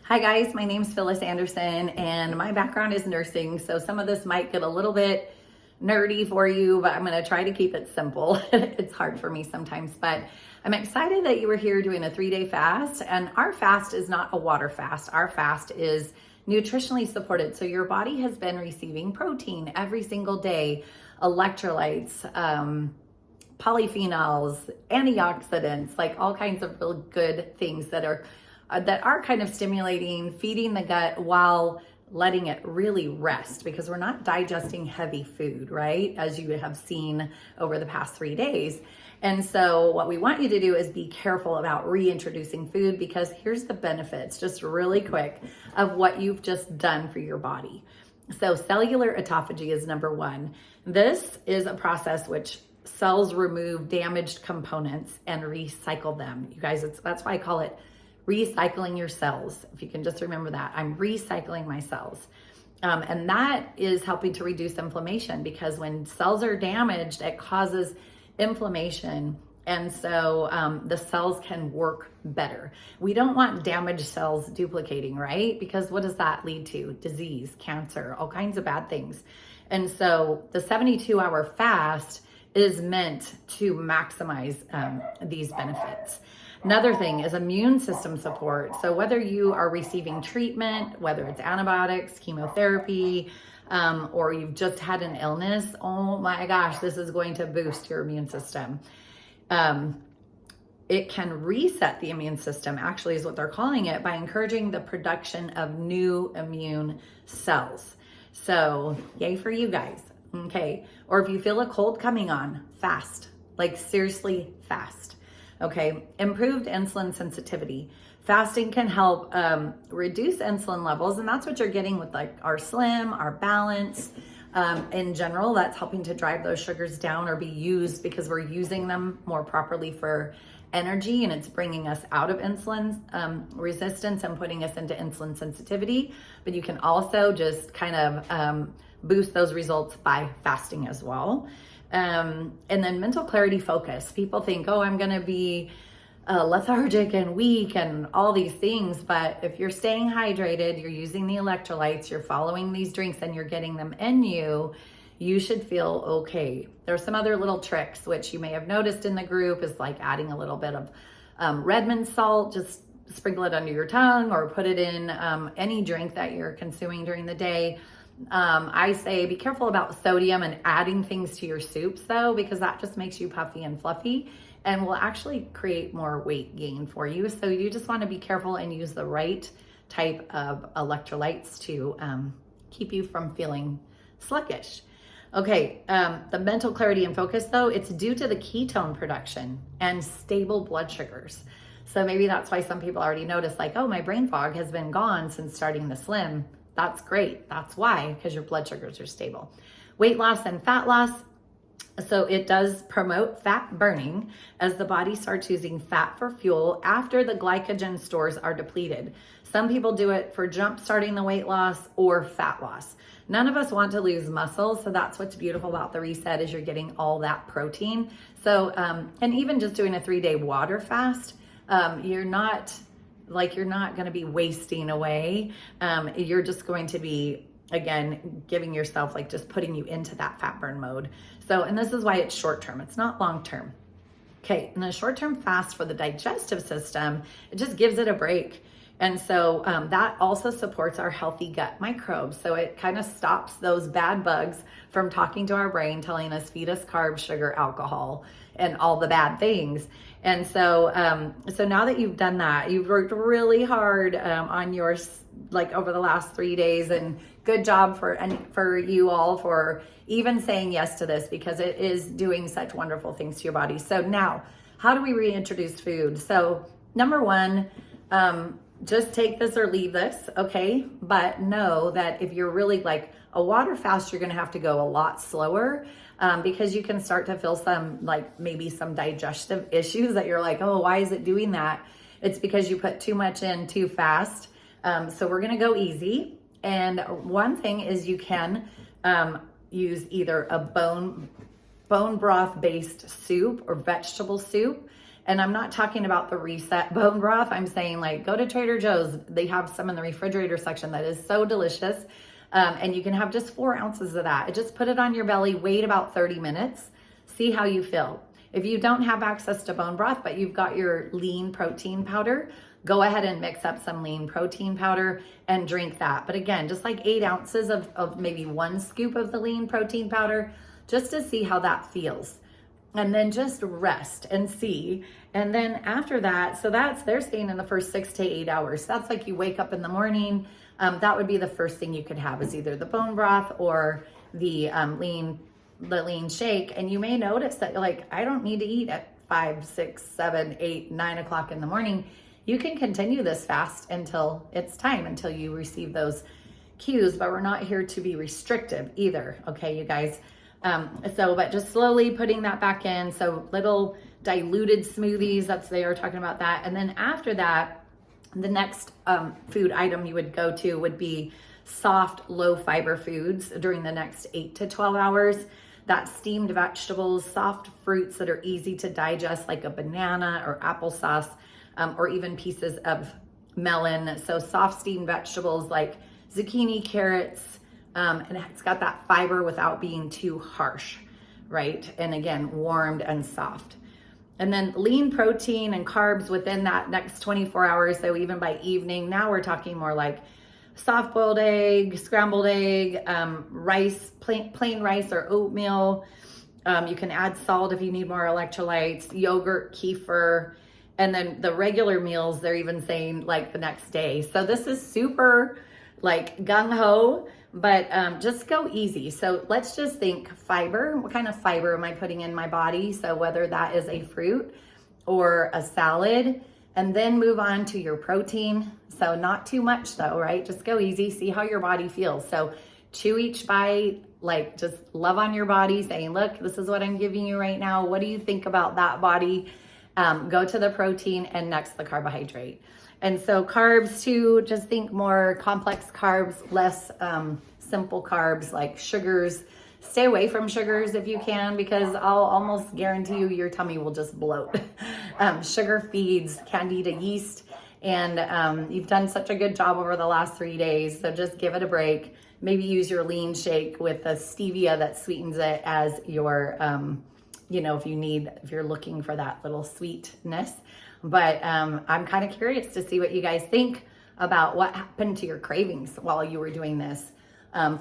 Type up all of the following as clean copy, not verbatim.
Hi guys, my name's Phyllis Anderson and my background is nursing, so some of this might get a little bit nerdy for you, but I'm going to try to keep it simple. It's hard for me sometimes, but I'm excited that you were here doing a 3-day fast. And our fast is not a water fast. Our fast is nutritionally supported. So your body has been receiving protein every single day, electrolytes, polyphenols, antioxidants, like all kinds of really good things that are kind of stimulating, feeding the gut while letting it really rest, because we're not digesting heavy food, right? As you have seen over the past 3 days. And so what we want you to do is be careful about reintroducing food, because here's the benefits, just really quick, of what you've just done for your body. So cellular autophagy is number one. This is a process which cells remove damaged components and recycle them. You guys, that's why I call it recycling your cells. If you can just remember that, I'm recycling my cells. And that is helping to reduce inflammation, because when cells are damaged, it causes inflammation. And so the cells can work better. We don't want damaged cells duplicating, right? Because what does that lead to? Disease, cancer, all kinds of bad things. And so the 72-hour fast is meant to maximize these benefits. Another thing is immune system support. So whether you are receiving treatment, whether it's antibiotics, chemotherapy, or you've just had an illness, oh my gosh, this is going to boost your immune system. It can reset the immune system, actually is what they're calling it, by encouraging the production of new immune cells. So yay for you guys. Okay. Or if you feel a cold coming on, fast, like seriously fast. Okay. Improved insulin sensitivity. Fasting can help reduce insulin levels. And that's what you're getting with like our Slim, our Balance. In general, that's helping to drive those sugars down, or be used because we're using them more properly for energy, and it's bringing us out of insulin resistance and putting us into insulin sensitivity. But you can also just kind of boost those results by fasting as well. And then mental clarity, focus. People think, oh, I'm going to be lethargic and weak and all these things. But if you're staying hydrated, you're using the electrolytes, you're following these drinks, and you're getting them in you, you should feel okay. There's some other little tricks, which you may have noticed in the group, is like adding a little bit of Redmond salt, just sprinkle it under your tongue or put it in any drink that you're consuming during the day. I say be careful about sodium and adding things to your soups though, because that just makes you puffy and fluffy and will actually create more weight gain for you. So you just want to be careful and use the right type of electrolytes to keep you from feeling sluggish. Okay, the mental clarity and focus though, it's due to the ketone production and stable blood sugars. So maybe that's why some people already notice like, oh, my brain fog has been gone since starting the Slim. That's great. That's why, because your blood sugars are stable. Weight loss and fat loss. So it does promote fat burning as the body starts using fat for fuel after the glycogen stores are depleted. Some people do it for jump starting the weight loss or fat loss. None of us want to lose muscle. So that's what's beautiful about the reset, is you're getting all that protein. So, and even just doing a 3-day water fast, you're not going to be wasting away. You're just going to be, again, giving yourself, like just putting you into that fat burn mode. So, and this is why it's short term. It's not long term. Okay. And a short term fast for the digestive system, it just gives it a break. And so that also supports our healthy gut microbes. So it kind of stops those bad bugs from talking to our brain, telling us, feed us carbs, sugar, alcohol, and all the bad things. And so, so now that you've done that, you've worked really hard on yours, like over the last 3 days, and good job for you all for even saying yes to this, because it is doing such wonderful things to your body. So now, how do we reintroduce food? So number one, just take this or leave this, okay? But know that if you're really like a water fast, you're gonna have to go a lot slower because you can start to feel some, like maybe some digestive issues that you're like, oh, why is it doing that? It's because you put too much in too fast. So we're gonna go easy. And one thing is you can use either a bone broth based soup or vegetable soup. And I'm not talking about the reset bone broth. I'm saying like go to Trader Joe's. They have some in the refrigerator section that is so delicious. And you can have just 4 ounces of that. Just put it on your belly, wait about 30 minutes, see how you feel. If you don't have access to bone broth, but you've got your lean protein powder, go ahead and mix up some lean protein powder and drink that. But again, just like 8 ounces of maybe 1 scoop of the lean protein powder, just to see how that feels. And then just rest and see. And then after that, so they're saying in the first 6 to 8 hours. That's like you wake up in the morning. That would be the first thing you could have, is either the bone broth or the lean shake. And you may notice that you're like, I don't need to eat at 5, 6, 7, 8, 9 o'clock in the morning. You can continue this fast until it's time, until you receive those cues, but we're not here to be restrictive either. Okay, you guys. But just slowly putting that back in. So little diluted smoothies, they are talking about that. And then after that, the next food item you would go to would be soft, low fiber foods during the next 8 to 12 hours. That's steamed vegetables, soft fruits that are easy to digest, like a banana or applesauce, or even pieces of melon. So soft steamed vegetables like zucchini, carrots, and it's got that fiber without being too harsh, right? And again, warmed and soft. And then lean protein and carbs within that next 24 hours. So even by evening, now we're talking more like soft boiled egg, scrambled egg, rice, plain rice or oatmeal. You can add salt if you need more electrolytes, yogurt, kefir, and then the regular meals, they're even saying like the next day. So this is super like gung-ho, but just go easy. So let's just think fiber. What kind of fiber am I putting in my body? So whether that is a fruit or a salad, and then move on to your protein. So not too much though, right? Just go easy, see how your body feels. So chew each bite, like just love on your body, saying, look, this is what I'm giving you right now. What do you think about that, body? Go to the protein and next the carbohydrate. And so carbs too, just think more complex carbs, less simple carbs like sugars. Stay away from sugars if you can, because I'll almost guarantee you your tummy will just bloat. Sugar feeds candida yeast, and you've done such a good job over the last 3 days, so just give it a break. Maybe use your lean shake with a stevia that sweetens it as your, if you're looking for that little sweetness. But I'm kind of curious to see what you guys think about what happened to your cravings while you were doing this.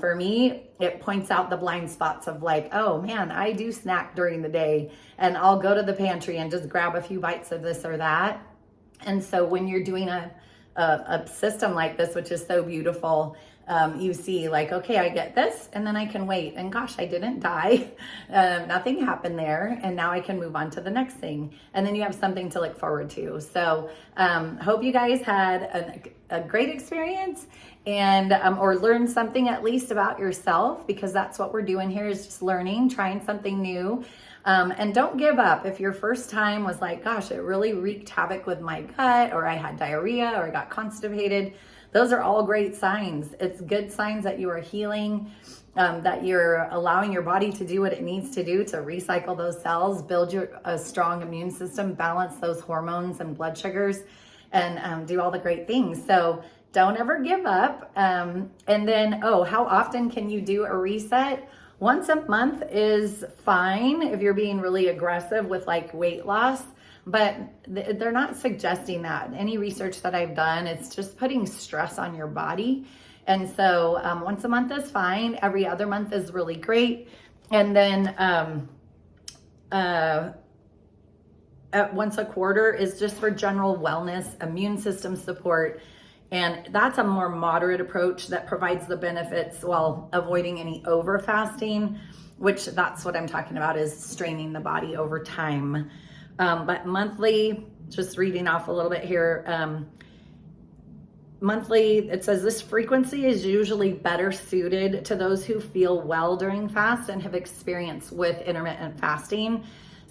For me, it points out the blind spots of like, oh man, I do snack during the day, and I'll go to the pantry and just grab a few bites of this or that. And so when you're doing a system like this, which is so beautiful, you see like, okay, I get this and then I can wait, and gosh, I didn't die. Nothing happened there. And now I can move on to the next thing. And then you have something to look forward to. So hope you guys had a great experience, and or learned something at least about yourself, because that's what we're doing here, is just learning, trying something new. And don't give up. If your first time was like, gosh, it really wreaked havoc with my gut, or I had diarrhea, or I got constipated, those are all great signs. It's good signs that you are healing, that you're allowing your body to do what it needs to do to recycle those cells, build a strong immune system, balance those hormones and blood sugars, and do all the great things. So don't ever give up. And then, how often can you do a reset? Once a month is fine if you're being really aggressive with like weight loss, but they're not suggesting that. Any research that I've done, it's just putting stress on your body. And so once a month is fine. Every other month is really great. And then once a quarter is just for general wellness, immune system support. And that's a more moderate approach that provides the benefits while avoiding any over fasting, which that's what I'm talking about, is straining the body over time. But monthly, just reading off a little bit here, monthly, it says this frequency is usually better suited to those who feel well during fast and have experience with intermittent fasting.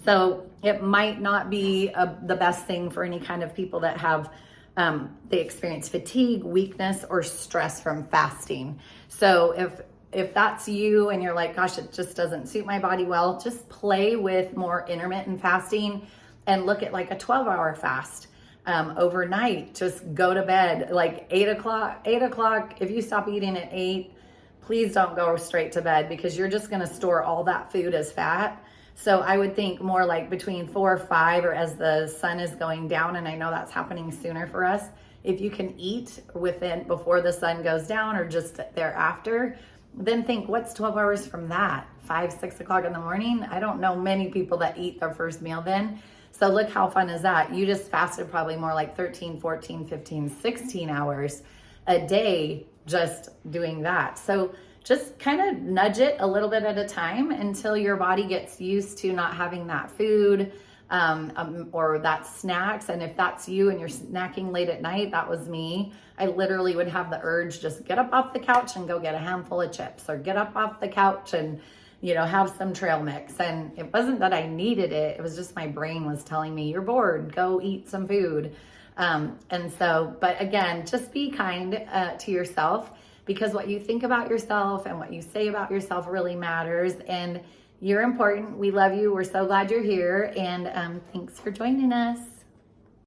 So it might not be the best thing for any kind of people that have they experience fatigue, weakness, or stress from fasting. So if that's you and you're like, gosh, it just doesn't suit my body well, just play with more intermittent fasting. and look at like a 12-hour fast. Overnight, just go to bed like 8 o'clock. If you stop eating at 8, please don't go straight to bed, because you're just going to store all that food as fat. So I would think more like between 4 or 5, or as the sun is going down, and I know that's happening sooner for us. If you can eat before the sun goes down or just thereafter, then think, what's 12 hours from that? 5, 6 o'clock in the morning? I don't know many people that eat their first meal then. So look how fun is that? You just fasted probably more like 13, 14, 15, 16 hours a day just doing that. So just kind of nudge it a little bit at a time until your body gets used to not having that food or that snacks. And if that's you and you're snacking late at night, that was me. I literally would have the urge, just get up off the couch and go get a handful of chips, or get up off the couch and have some trail mix. And it wasn't that I needed it. It was just my brain was telling me, you're bored, go eat some food. But again, just be kind to yourself, because what you think about yourself and what you say about yourself really matters. And you're important. We love you. We're so glad you're here. And thanks for joining us.